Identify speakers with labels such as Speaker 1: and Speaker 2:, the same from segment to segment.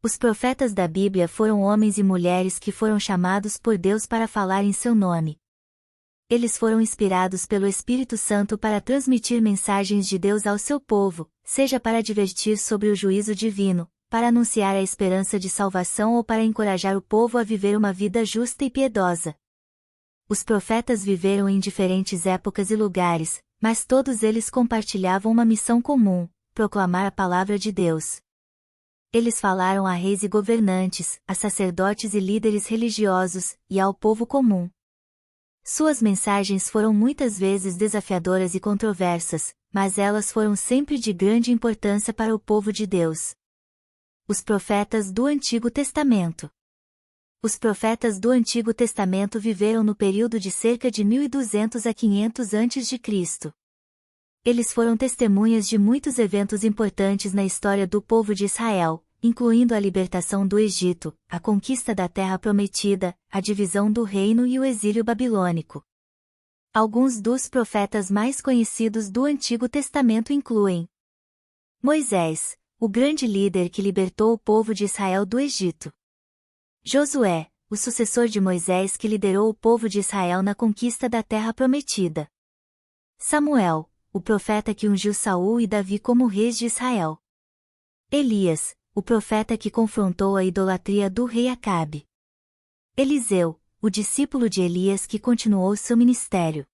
Speaker 1: Os profetas da Bíblia foram homens e mulheres que foram chamados por Deus para falar em seu nome. Eles foram inspirados pelo Espírito Santo para transmitir mensagens de Deus ao seu povo, seja para advertir sobre o juízo divino, para anunciar a esperança de salvação ou para encorajar o povo a viver uma vida justa e piedosa. Os profetas viveram em diferentes épocas e lugares, mas todos eles compartilhavam uma missão comum: proclamar a palavra de Deus. Eles falaram a reis e governantes, a sacerdotes e líderes religiosos, e ao povo comum. Suas mensagens foram muitas vezes desafiadoras e controversas, mas elas foram sempre de grande importância para o povo de Deus. Os profetas do Antigo Testamento. Os profetas do Antigo Testamento viveram no período de cerca de 1200 a 500 a.C. Eles foram testemunhas de muitos eventos importantes na história do povo de Israel, incluindo a libertação do Egito, a conquista da Terra Prometida, a divisão do reino e o exílio babilônico. Alguns dos profetas mais conhecidos do Antigo Testamento incluem Moisés, o grande líder que libertou o povo de Israel do Egito. Josué, o sucessor de Moisés que liderou o povo de Israel na conquista da Terra Prometida. Samuel, o profeta que ungiu Saul e Davi como reis de Israel. Elias, o profeta que confrontou a idolatria do rei Acabe. Eliseu, o discípulo de Elias que continuou seu ministério.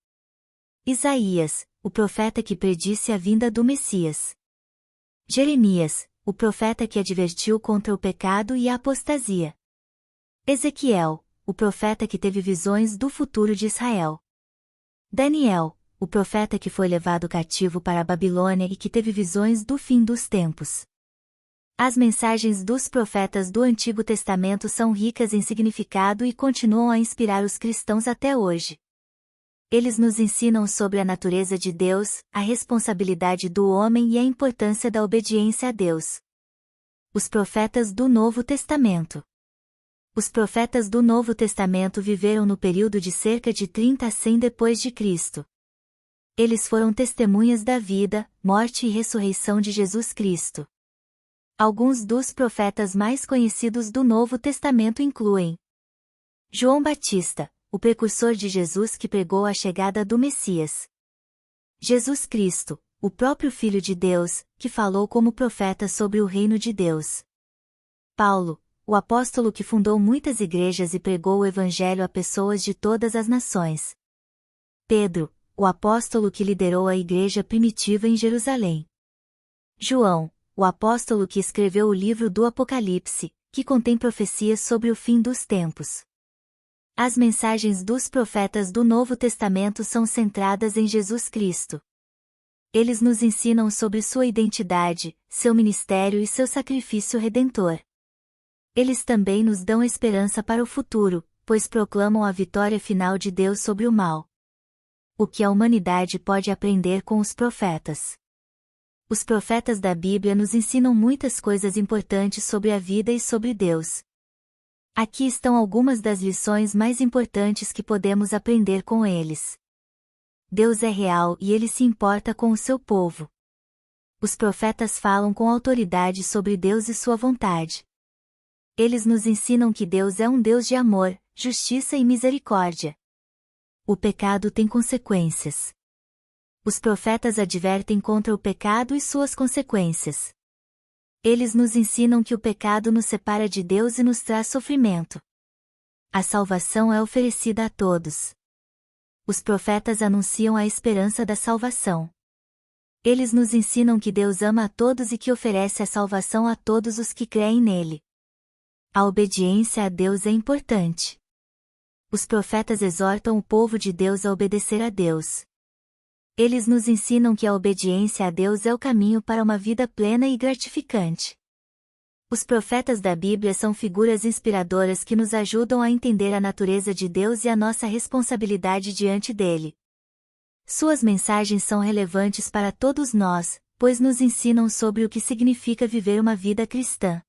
Speaker 1: Isaías, o profeta que predisse a vinda do Messias. Jeremias, o profeta que advertiu contra o pecado e a apostasia. Ezequiel, o profeta que teve visões do futuro de Israel. Daniel, o profeta que foi levado cativo para a Babilônia e que teve visões do fim dos tempos. As mensagens dos profetas do Antigo Testamento são ricas em significado e continuam a inspirar os cristãos até hoje. Eles nos ensinam sobre a natureza de Deus, a responsabilidade do homem e a importância da obediência a Deus. Os profetas do Novo Testamento. Os profetas do Novo Testamento viveram no período de cerca de 30 a 100 depois de Cristo. Eles foram testemunhas da vida, morte e ressurreição de Jesus Cristo. Alguns dos profetas mais conhecidos do Novo Testamento incluem João Batista, o precursor de Jesus que pregou a chegada do Messias. Jesus Cristo, o próprio Filho de Deus, que falou como profeta sobre o reino de Deus. Paulo, o apóstolo que fundou muitas igrejas e pregou o Evangelho a pessoas de todas as nações. Pedro, o apóstolo que liderou a igreja primitiva em Jerusalém. João, o apóstolo que escreveu o livro do Apocalipse, que contém profecias sobre o fim dos tempos. As mensagens dos profetas do Novo Testamento são centradas em Jesus Cristo. Eles nos ensinam sobre sua identidade, seu ministério e seu sacrifício redentor. Eles também nos dão esperança para o futuro, pois proclamam a vitória final de Deus sobre o mal. O que a humanidade pode aprender com os profetas? Os profetas da Bíblia nos ensinam muitas coisas importantes sobre a vida e sobre Deus. Aqui estão algumas das lições mais importantes que podemos aprender com eles. Deus é real e ele se importa com o seu povo. Os profetas falam com autoridade sobre Deus e sua vontade. Eles nos ensinam que Deus é um Deus de amor, justiça e misericórdia. O pecado tem consequências. Os profetas advertem contra o pecado e suas consequências. Eles nos ensinam que o pecado nos separa de Deus e nos traz sofrimento. A salvação é oferecida a todos. Os profetas anunciam a esperança da salvação. Eles nos ensinam que Deus ama a todos e que oferece a salvação a todos os que creem nele. A obediência a Deus é importante. Os profetas exortam o povo de Deus a obedecer a Deus. Eles nos ensinam que a obediência a Deus é o caminho para uma vida plena e gratificante. Os profetas da Bíblia são figuras inspiradoras que nos ajudam a entender a natureza de Deus e a nossa responsabilidade diante dele. Suas mensagens são relevantes para todos nós, pois nos ensinam sobre o que significa viver uma vida cristã.